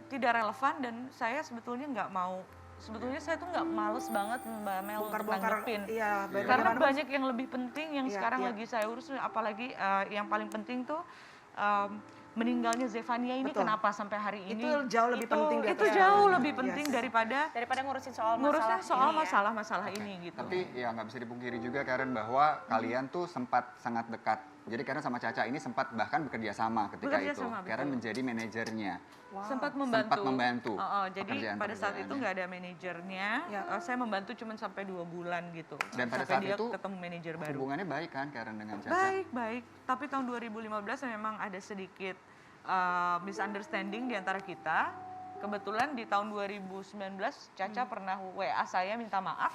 Speaker 3: tidak relevan dan saya sebetulnya nggak mau. Sebetulnya saya tuh nggak males banget Mbak Mel untuk
Speaker 1: Bongkar-bongkar.
Speaker 3: nanggepin.
Speaker 1: Iya,
Speaker 3: Karena
Speaker 1: bagaimana,
Speaker 3: banyak yang lebih penting yang
Speaker 1: Iya,
Speaker 3: sekarang
Speaker 1: iya.
Speaker 3: lagi saya urus, apalagi yang paling penting tuh meninggalnya Zefania ini.
Speaker 1: Betul.
Speaker 3: Kenapa sampai hari ini.
Speaker 1: Itu jauh lebih penting di
Speaker 3: Itu
Speaker 1: atas
Speaker 3: jauh
Speaker 1: segalanya.
Speaker 3: lebih penting
Speaker 1: Yes.
Speaker 3: daripada
Speaker 6: ngurusin soal
Speaker 3: ngurusin soal
Speaker 6: ini ya.
Speaker 3: masalah-masalah ini gitu.
Speaker 4: Tapi ya nggak bisa dipungkiri juga Karen bahwa kalian tuh sempat sangat dekat. Jadi Karen sama Caca ini sempat bahkan bekerja sama ketika
Speaker 3: Bekerja
Speaker 4: itu.
Speaker 3: sama,
Speaker 4: Karen
Speaker 3: betul.
Speaker 4: menjadi manajernya.
Speaker 3: Sempat membantu. Jadi
Speaker 4: pekerjaan-pekerjaan.
Speaker 3: pada saat itu nggak ada manajernya,
Speaker 1: Ya.
Speaker 3: Saya membantu cuma sampai 2 bulan gitu.
Speaker 4: Dan pada
Speaker 3: sampai
Speaker 4: saat
Speaker 3: dia
Speaker 4: itu
Speaker 3: ketemu manajer baru.
Speaker 4: Hubungannya baik kan Karen dengan Caca?
Speaker 3: Baik. Tapi tahun 2015 memang ada sedikit misunderstanding di antara kita. Kebetulan di tahun 2019 Caca pernah WA saya minta maaf.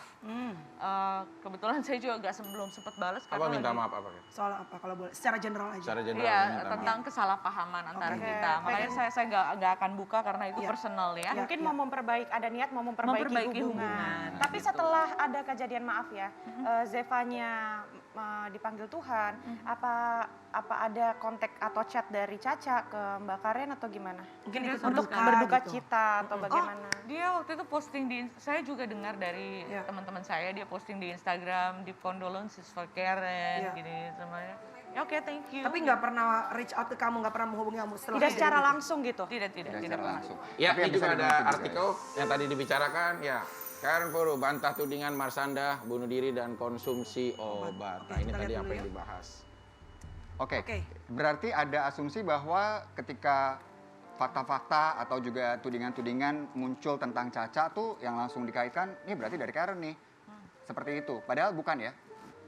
Speaker 3: Kebetulan saya juga belum sempat balas
Speaker 5: Apa minta maaf apa?
Speaker 1: Soal apa kalau boleh? Secara general aja.
Speaker 5: Secara general
Speaker 3: Iya,
Speaker 5: minta maaf.
Speaker 3: tentang kesalahpahaman antara
Speaker 1: Oke.
Speaker 3: kita. Makanya saya nggak akan buka karena itu
Speaker 1: Iya.
Speaker 3: personal ya.
Speaker 6: Mungkin mau ada niat mau memperbaiki
Speaker 3: hubungan.
Speaker 6: Tapi
Speaker 3: Gitu.
Speaker 6: setelah ada kejadian maaf ya, Zevanya dipanggil Tuhan, apa ada kontak atau chat dari Caca ke Mbak Karen atau gimana?
Speaker 1: Mungkin
Speaker 3: Dia
Speaker 1: ikut
Speaker 6: Untuk
Speaker 1: berduka
Speaker 6: berduka
Speaker 1: gitu.
Speaker 6: cita atau bagaimana?
Speaker 3: Dia waktu itu posting saya juga dengar dari
Speaker 1: Iya.
Speaker 3: teman-teman saya, dia posting di Instagram, deep condolences for Karen,
Speaker 1: Iya.
Speaker 3: gini semuanya. Ya oke, thank you.
Speaker 1: Tapi nggak pernah reach out ke kamu, nggak pernah menghubungi kamu setelah
Speaker 6: Tidak
Speaker 1: kejadian
Speaker 6: secara
Speaker 1: itu?
Speaker 6: langsung gitu?
Speaker 3: Tidak
Speaker 4: Tidak
Speaker 3: pernah.
Speaker 4: secara langsung.
Speaker 5: Ya,
Speaker 4: Tapi yang
Speaker 5: ini
Speaker 4: bisa
Speaker 5: juga ada
Speaker 4: dimengerti juga,
Speaker 5: artikel yang tadi dibicarakan ya. Karen Purun bantah tudingan Marshanda bunuh diri dan konsumsi obat. Nah, ini
Speaker 1: kita
Speaker 5: tadi
Speaker 1: lihat
Speaker 5: apa
Speaker 1: dulu
Speaker 5: yang
Speaker 1: ya.
Speaker 5: dibahas.
Speaker 4: Oke,
Speaker 1: Oke.
Speaker 4: berarti ada asumsi bahwa ketika fakta-fakta atau juga tudingan-tudingan muncul tentang Caca tuh yang langsung dikaitkan, ini berarti dari Karen nih. Seperti itu, padahal bukan ya?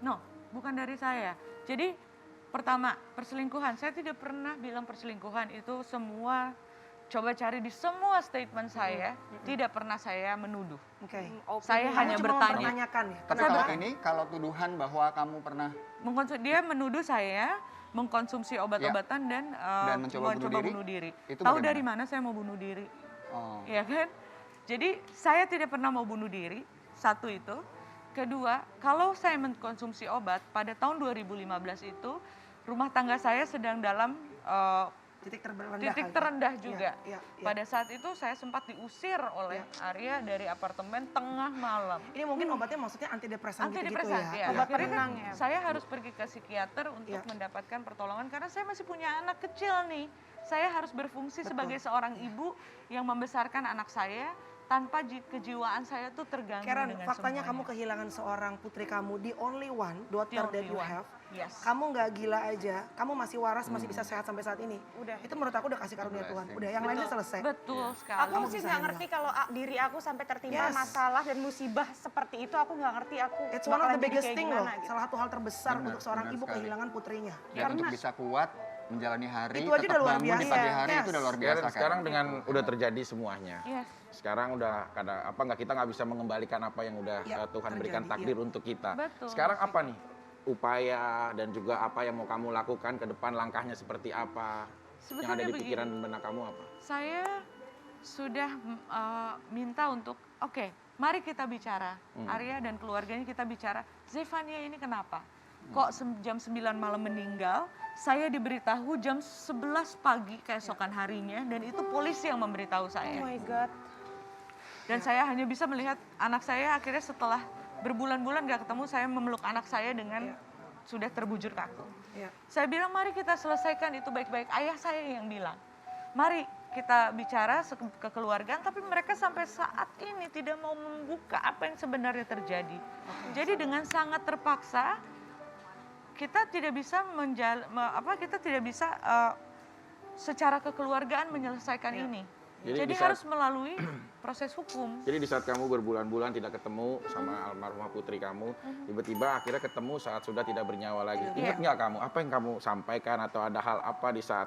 Speaker 3: No, bukan dari saya. Jadi pertama, perselingkuhan. Saya tidak pernah bilang perselingkuhan itu semua, coba cari di semua statement saya, tidak pernah saya menuduh.
Speaker 1: Oke.
Speaker 3: Saya
Speaker 1: Kamu
Speaker 3: hanya
Speaker 1: cuma
Speaker 3: bertanya.
Speaker 1: mempertanyakan ya.
Speaker 4: Tapi kalau ini, kalau tuduhan bahwa kamu pernah
Speaker 3: Dia menuduh saya mengkonsumsi obat-obatan dan,
Speaker 4: mencoba bunuh diri? Itu
Speaker 3: Tahu
Speaker 4: bagaimana?
Speaker 3: dari mana saya mau bunuh diri?
Speaker 4: Oh.
Speaker 3: Ya kan? Jadi saya tidak pernah mau bunuh diri, satu itu. Kedua, kalau saya mengkonsumsi obat pada tahun 2015 itu, rumah tangga saya sedang dalam
Speaker 1: Titik terendah.
Speaker 3: titik
Speaker 1: kali.
Speaker 3: terendah juga.
Speaker 1: Iya.
Speaker 3: Pada saat itu saya sempat diusir oleh Arya dari apartemen tengah malam.
Speaker 1: Ini mungkin obatnya maksudnya antidepresan gitu
Speaker 3: Antidepresan,
Speaker 1: ya.
Speaker 3: ya.
Speaker 6: Obat
Speaker 3: Akhirnya kan
Speaker 6: penenang ya.
Speaker 3: saya harus pergi ke psikiater untuk
Speaker 1: Iya.
Speaker 3: mendapatkan pertolongan karena saya masih punya anak kecil nih. Saya harus berfungsi sebagai seorang ibu yang membesarkan anak saya tanpa kejiwaan saya tuh terganggu
Speaker 1: Karen,
Speaker 3: dengan
Speaker 1: faktanya kamu
Speaker 3: semuanya.
Speaker 1: kehilangan seorang putri kamu, the only one daughter that you have.
Speaker 3: Yes.
Speaker 1: Kamu nggak gila aja, kamu masih waras, masih bisa sehat sampai saat ini.
Speaker 6: Udah.
Speaker 1: Itu menurut aku udah kasih karunia Tuhan. Udah, yang lainnya selesai.
Speaker 3: Betul sekali.
Speaker 6: Aku
Speaker 1: Kamu
Speaker 6: sih
Speaker 1: bisa
Speaker 6: nggak
Speaker 1: handle.
Speaker 6: ngerti kalau diri aku sampai tertimpa
Speaker 1: Yes.
Speaker 6: masalah dan musibah seperti itu, aku nggak ngerti aku
Speaker 1: It's one of
Speaker 6: bakalan
Speaker 1: the
Speaker 6: jadi
Speaker 1: biggest
Speaker 6: kayak
Speaker 1: thing
Speaker 6: gimana,
Speaker 1: loh.
Speaker 6: gitu.
Speaker 1: Salah satu hal terbesar
Speaker 4: Benar,
Speaker 1: untuk seorang
Speaker 4: benar
Speaker 1: ibu
Speaker 4: sekali.
Speaker 1: kehilangan putrinya.
Speaker 4: Dan untuk bisa kuat menjalani hari,
Speaker 1: Itu aja
Speaker 4: tetap
Speaker 1: udah luar
Speaker 4: bangun di
Speaker 1: biasa.
Speaker 4: pagi hari
Speaker 1: Yes.
Speaker 4: itu udah luar
Speaker 5: Karen,
Speaker 4: biasa kan.
Speaker 5: sekarang dengan udah terjadi semuanya.
Speaker 3: Yes.
Speaker 5: Sekarang udah kita nggak bisa mengembalikan apa yang udah
Speaker 1: Ya,
Speaker 5: Tuhan
Speaker 1: terjadi,
Speaker 5: berikan takdir untuk kita.
Speaker 3: Betul.
Speaker 5: Sekarang apa nih upaya dan juga apa yang mau kamu lakukan ke depan, langkahnya seperti apa? Yang ada
Speaker 3: Sebetulnya
Speaker 5: di pikiran
Speaker 3: begini.
Speaker 5: dan benak kamu apa?
Speaker 3: Saya sudah minta untuk, oke, mari kita bicara. Arya dan keluarganya kita bicara. Zefania ini kenapa? Kok jam 9 malam meninggal? Saya diberitahu jam 11 pagi keesokan harinya dan itu polisi yang memberitahu
Speaker 6: Oh
Speaker 3: saya.
Speaker 6: my God.
Speaker 3: Dan saya hanya bisa melihat anak saya akhirnya setelah berbulan-bulan gak ketemu, saya memeluk anak saya dengan sudah terbujur kaku.
Speaker 1: Iya.
Speaker 3: Saya bilang mari kita selesaikan itu baik-baik. Ayah saya yang bilang, mari kita bicara kekeluargaan, tapi mereka sampai saat ini tidak mau membuka apa yang sebenarnya terjadi. Jadi dengan sangat terpaksa kita tidak bisa secara kekeluargaan menyelesaikan ini.
Speaker 5: Jadi
Speaker 3: Jadi
Speaker 5: di saat-
Speaker 3: harus melalui proses hukum.
Speaker 5: Jadi di saat kamu berbulan-bulan tidak ketemu sama almarhumah putri kamu, tiba-tiba akhirnya ketemu saat sudah tidak bernyawa lagi. Ingat nggak kamu apa yang kamu sampaikan atau ada hal apa di saat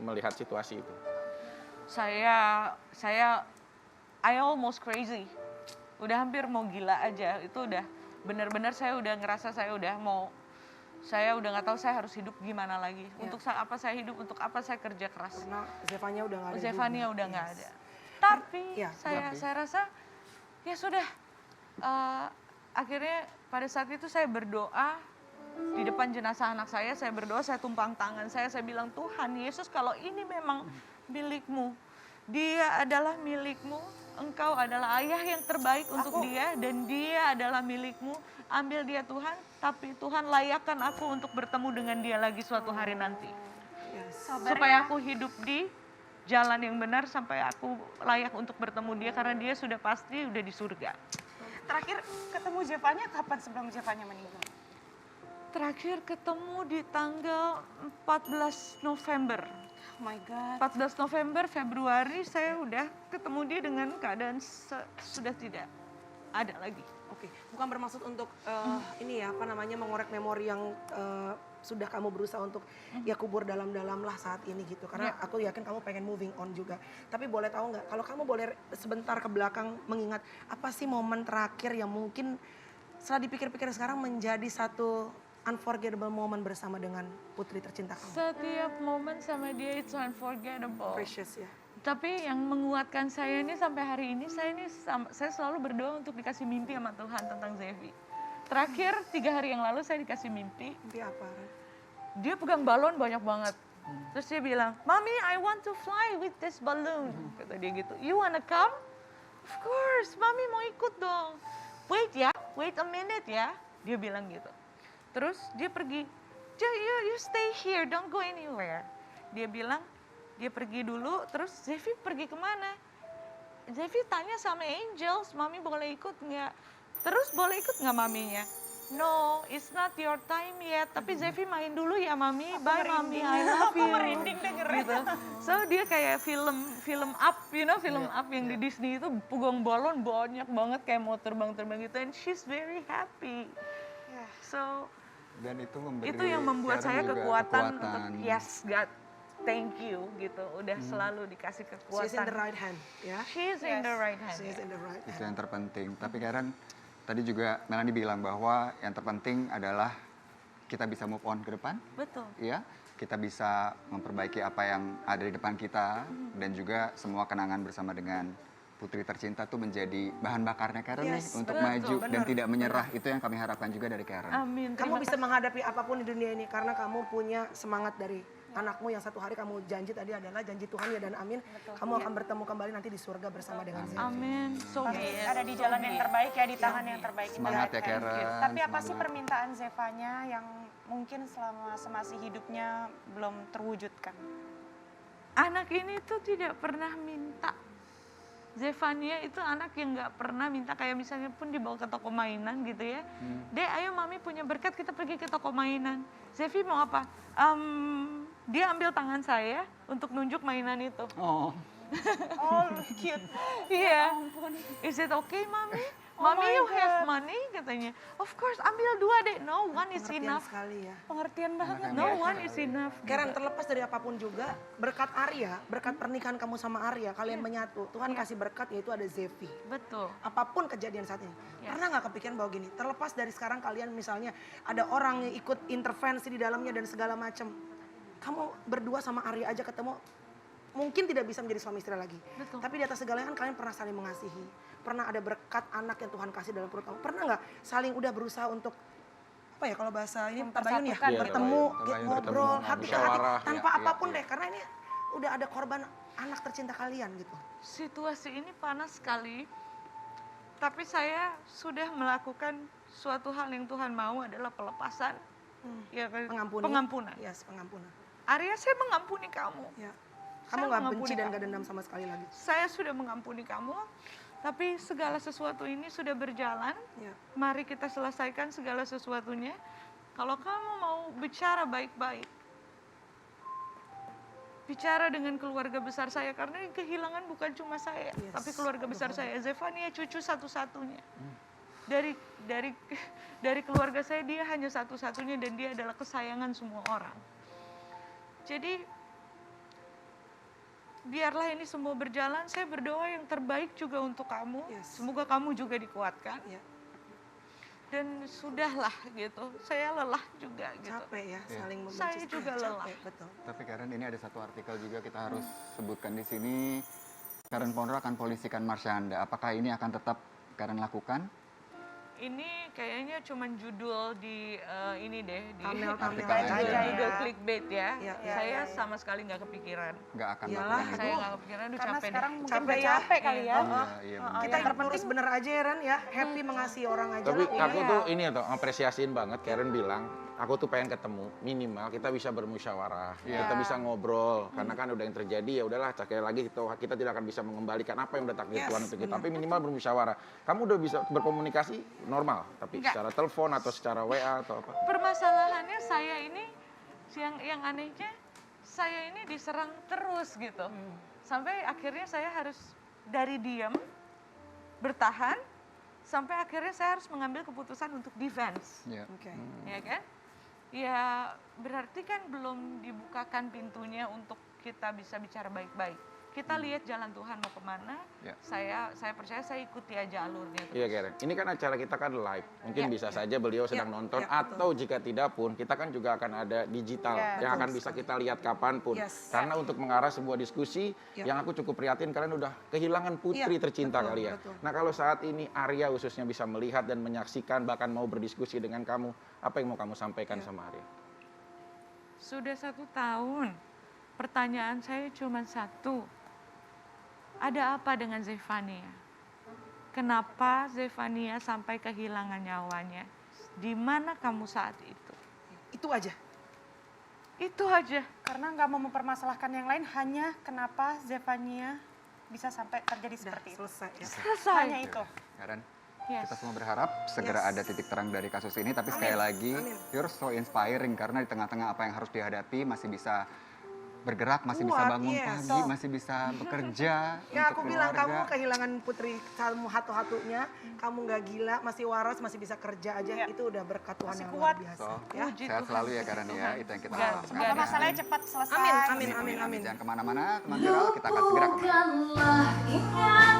Speaker 5: melihat situasi itu?
Speaker 3: I almost crazy. Udah hampir mau gila aja. Itu udah benar-benar saya udah ngerasa saya udah nggak tahu saya harus hidup gimana lagi. Untuk apa saya hidup, untuk apa saya kerja keras.
Speaker 1: Karena Zefania udah nggak ada.
Speaker 3: Zefania
Speaker 1: juga.
Speaker 3: udah nggak
Speaker 1: Yes.
Speaker 3: ada. Tapi
Speaker 1: Iya,
Speaker 3: saya rasa ya sudah. Akhirnya pada saat itu saya berdoa di depan jenazah anak saya berdoa, saya tumpang tangan saya bilang, Tuhan Yesus, kalau ini memang milikmu, dia adalah milikmu, engkau adalah ayah yang terbaik untuk dia, dan dia adalah milikmu, ambil dia Tuhan, tapi Tuhan layakkan aku untuk bertemu dengan dia lagi suatu hari nanti. Supaya aku hidup di jalan yang benar, sampai aku layak untuk bertemu dia, karena dia sudah pasti udah di surga.
Speaker 6: Terakhir ketemu Zefania kapan sebelum Zefania meninggal?
Speaker 3: Terakhir ketemu di tanggal 14 November.
Speaker 6: Oh my God.
Speaker 3: 14 November, Februari saya udah ketemu dia dengan keadaan sudah tidak ada lagi.
Speaker 1: Oke, bukan bermaksud untuk ini ya, apa namanya, mengorek memori yang sudah kamu berusaha untuk ya kubur dalam-dalam lah saat ini gitu. Karena aku yakin kamu pengen moving on juga. Tapi boleh tahu nggak, kalau kamu boleh sebentar ke belakang mengingat apa sih momen terakhir yang mungkin setelah dipikir-pikir sekarang menjadi satu unforgettable moment bersama dengan putri tercinta kamu?
Speaker 3: Setiap momen sama dia itu unforgettable.
Speaker 1: Precious ya.
Speaker 3: Tapi yang menguatkan saya ini sampai hari ini, saya selalu berdoa untuk dikasih mimpi sama Tuhan tentang Zevi. Terakhir 3 hari yang lalu saya dikasih mimpi.
Speaker 1: Mimpi apa? Ren?
Speaker 3: Dia pegang balon banyak banget. Terus dia bilang, Mami, I want to fly with this balloon. Kata dia gitu. You wanna come? Of course, Mami mau ikut dong. Wait a minute ya. Dia bilang gitu. Terus dia pergi. You stay here, don't go anywhere. Dia bilang, dia pergi dulu, terus Zevi pergi kemana? Zevi tanya sama Angels, Mami boleh ikut nggak? Terus boleh ikut nggak maminya? No, it's not your time yet. Tapi Zevi main dulu ya Mami. Bye Mami, I love you.
Speaker 6: Aku merinding dengerin.
Speaker 3: Gitu. So dia kayak film up, film up yang di Disney itu pegang balon banyak banget kayak mau terbang-terbang gitu. And she's very happy. So
Speaker 4: Dan itu memberi
Speaker 3: itu yang membuat
Speaker 4: Karen
Speaker 3: saya
Speaker 4: juga
Speaker 3: kekuatan untuk yes God, thank you gitu. Udah selalu dikasih kekuatan.
Speaker 1: She's in the right hand ya.
Speaker 3: She's in the right hand.
Speaker 1: She's in the right
Speaker 4: Itu
Speaker 1: hand.
Speaker 4: yang terpenting. Tapi Karen, tadi juga Melanie bilang bahwa yang terpenting adalah kita bisa move on ke depan.
Speaker 3: Betul.
Speaker 4: Ya, kita bisa memperbaiki apa yang ada di depan kita dan juga semua kenangan bersama dengan putri tercinta tuh menjadi bahan bakarnya Karen nih
Speaker 1: Yes,
Speaker 4: untuk
Speaker 3: betul,
Speaker 4: maju dan
Speaker 1: benar,
Speaker 4: tidak menyerah. Itu yang kami harapkan juga dari Karen.
Speaker 3: Amin.
Speaker 1: Kamu
Speaker 3: Terima
Speaker 1: bisa menghadapi apapun di dunia ini karena kamu punya semangat dari anakmu yang satu hari kamu janji tadi adalah janji Tuhan ya dan amin. Kamu akan bertemu kembali nanti di surga bersama dengan Zefi.
Speaker 3: Amin. So be it.
Speaker 6: Ada di jalan yang terbaik ya, di tangan yang terbaik.
Speaker 4: Semangat ya Karen.
Speaker 6: Tapi apa sih
Speaker 4: semangat.
Speaker 6: permintaan Zevanya yang mungkin selama semasih hidupnya belum terwujudkan?
Speaker 3: Anak ini tuh tidak pernah minta. Zevania itu anak yang nggak pernah minta, kayak misalnya pun dibawa ke toko mainan gitu ya. Dek, ayo mami punya berkat, kita pergi ke toko mainan. Zefi mau apa? Dia ambil tangan saya untuk nunjuk mainan itu.
Speaker 4: Oh,
Speaker 6: Oh, cute.
Speaker 3: Iya. Is it okay, mami? Mami, you have money? Katanya. Of course, ambil 2 deh. No one is
Speaker 1: Pengertian
Speaker 3: enough.
Speaker 1: sekali ya.
Speaker 6: Pengertian banget.
Speaker 3: No one is enough.
Speaker 1: Karen, terlepas dari apapun juga, berkat Arya, berkat pernikahan kamu sama Arya, kalian menyatu. Tuhan kasih berkat yaitu ada Zefi.
Speaker 3: Betul.
Speaker 1: Apapun kejadian saat ini. Pernah nggak kepikiran bahwa gini, terlepas dari sekarang kalian misalnya ada orang yang ikut intervensi di dalamnya dan segala macam. Kamu berdua sama Arya aja ketemu, mungkin tidak bisa menjadi suami istri lagi.
Speaker 3: Betul.
Speaker 1: Tapi di atas segalanya kan kalian pernah saling mengasihi. Pernah ada berkat anak yang Tuhan kasih dalam perut kamu. Pernah nggak saling udah berusaha untuk apa ya kalau bahasa ini tabayun ya,
Speaker 6: Mempersatukan.
Speaker 1: bertemu,
Speaker 4: Tabayun,
Speaker 1: ngobrol,
Speaker 4: ketemu,
Speaker 1: hati ke hati,
Speaker 5: musyawarah,
Speaker 1: tanpa
Speaker 4: iya,
Speaker 1: apapun
Speaker 4: iya.
Speaker 1: deh. Karena ini udah ada korban anak tercinta kalian gitu.
Speaker 3: Situasi ini panas sekali. Tapi saya sudah melakukan suatu hal yang Tuhan mau adalah pelepasan. Ya,
Speaker 1: Pengampuni.
Speaker 3: pengampunan.
Speaker 1: Yes, pengampunan.
Speaker 3: Arya, saya mengampuni kamu.
Speaker 1: Ya.
Speaker 3: Saya
Speaker 1: Kamu nggak
Speaker 3: mengampuni
Speaker 1: benci dan
Speaker 3: kamu.
Speaker 1: nggak dendam sama sekali lagi.
Speaker 3: Saya sudah mengampuni kamu. Tapi segala sesuatu ini sudah berjalan.
Speaker 1: Ya.
Speaker 3: Mari kita selesaikan segala sesuatunya. Kalau kamu mau bicara baik-baik, bicara dengan keluarga besar saya, karena yang kehilangan bukan cuma saya,
Speaker 1: Yes.
Speaker 3: tapi keluarga besar saya. Zevania cucu satu-satunya. Dari keluarga saya dia hanya satu-satunya dan dia adalah kesayangan semua orang. Jadi biarlah ini semua berjalan, saya berdoa yang terbaik juga untuk kamu.
Speaker 1: Yes.
Speaker 3: Semoga kamu juga dikuatkan.
Speaker 1: Ya.
Speaker 3: Dan sudahlah gitu, saya lelah juga gitu.
Speaker 1: Capek ya, saling membenci.
Speaker 3: Saya juga
Speaker 1: Capek,
Speaker 3: lelah.
Speaker 1: Betul.
Speaker 4: tapi Karen ini ada satu artikel juga kita harus sebutkan di sini. Karen Ponro akan polisikan Marsyanda. Apakah ini akan tetap Karen lakukan?
Speaker 3: Ini kayaknya cuman judul di ini deh, di
Speaker 1: Thumbnail
Speaker 4: aja
Speaker 3: judul
Speaker 6: ya.
Speaker 3: clickbait ya.
Speaker 1: Iya,
Speaker 3: saya sama sekali nggak kepikiran.
Speaker 4: Nggak akan
Speaker 1: Iyalah,
Speaker 4: melakukan itu?
Speaker 3: Saya nggak kepikiran, udah
Speaker 6: Karena
Speaker 3: capek deh.
Speaker 6: sekarang mungkin
Speaker 1: Capek
Speaker 6: udah
Speaker 1: ya.
Speaker 6: capek kali ya.
Speaker 4: Iya, iya, benar.
Speaker 1: Kita yang terpenting bener aja ya Ren ya, happy mengasihi orang aja
Speaker 5: Tapi
Speaker 1: lah.
Speaker 5: aku tuh ini tuh apresiasiin banget Karen bilang, aku tuh pengen ketemu, minimal kita bisa bermusyawarah, kita bisa ngobrol, karena kan udah yang terjadi ya udahlah sekali lagi kita tidak akan bisa mengembalikan apa yang udah takdir
Speaker 1: Yes,
Speaker 5: Tuhan untuk kita, tapi minimal bermusyawarah. Kamu udah bisa berkomunikasi normal, tapi
Speaker 3: Enggak.
Speaker 5: secara telepon atau secara WA atau apa?
Speaker 3: Permasalahannya saya ini, yang anehnya, saya ini diserang terus gitu. Sampai akhirnya saya harus dari diam, bertahan, sampai akhirnya saya harus mengambil keputusan untuk defense.
Speaker 4: Iya.
Speaker 1: Oke.
Speaker 3: Ya kan? Ya berarti kan belum dibukakan pintunya untuk kita bisa bicara baik-baik. Kita lihat jalan Tuhan mau kemana,
Speaker 4: Ya.
Speaker 3: saya percaya saya ikuti aja alurnya terus.
Speaker 5: Iya Karen, ini kan acara kita kan live, mungkin
Speaker 3: Ya.
Speaker 5: bisa saja beliau sedang nonton,
Speaker 1: ya,
Speaker 5: atau jika tidak pun kita kan juga akan ada digital
Speaker 6: Ya,
Speaker 5: yang akan
Speaker 1: betul
Speaker 5: bisa kita lihat kapanpun.
Speaker 1: Yes.
Speaker 5: Karena untuk mengarah sebuah diskusi
Speaker 1: Ya.
Speaker 5: yang aku cukup prihatin, kalian udah kehilangan putri
Speaker 1: Iya,
Speaker 5: tercinta
Speaker 1: betul,
Speaker 5: kalian.
Speaker 1: betul.
Speaker 5: Nah kalau saat ini Arya khususnya bisa melihat dan menyaksikan, bahkan mau berdiskusi dengan kamu, apa yang mau kamu sampaikan sama Arya?
Speaker 3: Sudah 1 tahun, pertanyaan saya cuma satu. Ada apa dengan Zevania? Kenapa Zevania sampai kehilangan nyawanya? Di mana kamu saat itu?
Speaker 1: Itu aja.
Speaker 3: Itu aja.
Speaker 6: Karena nggak mau mempermasalahkan yang lain, hanya kenapa Zevania bisa sampai terjadi
Speaker 1: Udah
Speaker 6: seperti itu.
Speaker 1: selesai ya.
Speaker 3: Selesai.
Speaker 6: Hanya itu.
Speaker 4: Karen,
Speaker 3: Yes.
Speaker 4: kita semua berharap segera
Speaker 1: Yes.
Speaker 4: ada titik terang dari kasus ini. Tapi sekali lagi,
Speaker 1: Amin.
Speaker 4: you're so inspiring karena di tengah-tengah apa yang harus dihadapi masih bisa bergerak, masih bisa
Speaker 1: Kuat,
Speaker 4: bangun
Speaker 1: yes.
Speaker 4: pagi, masih bisa bekerja
Speaker 1: Ya
Speaker 4: untuk
Speaker 1: aku bilang kamu
Speaker 4: keluarga.
Speaker 1: kehilangan putri kamu hatu-hatunya, kamu nggak gila, masih waras, masih bisa kerja aja,
Speaker 6: Ya.
Speaker 1: itu udah berkat Tuhan
Speaker 6: Masih
Speaker 1: yang
Speaker 6: kuat.
Speaker 1: luar biasa.
Speaker 4: So,
Speaker 1: Ya.
Speaker 3: Puji
Speaker 4: sehat
Speaker 3: Tuhan,
Speaker 4: selalu ya
Speaker 3: puji
Speaker 4: Karen ya,
Speaker 3: Tuhan.
Speaker 4: itu yang kita
Speaker 3: Nggak-
Speaker 4: harapkan.
Speaker 3: nggak
Speaker 6: Semoga
Speaker 3: ada.
Speaker 6: masalahnya cepat selesai.
Speaker 1: Amin, amin, amin, amin.
Speaker 4: Jangan kemana-mana, teman viral, kita akan segera kembali.
Speaker 8: Lupakanlah ingat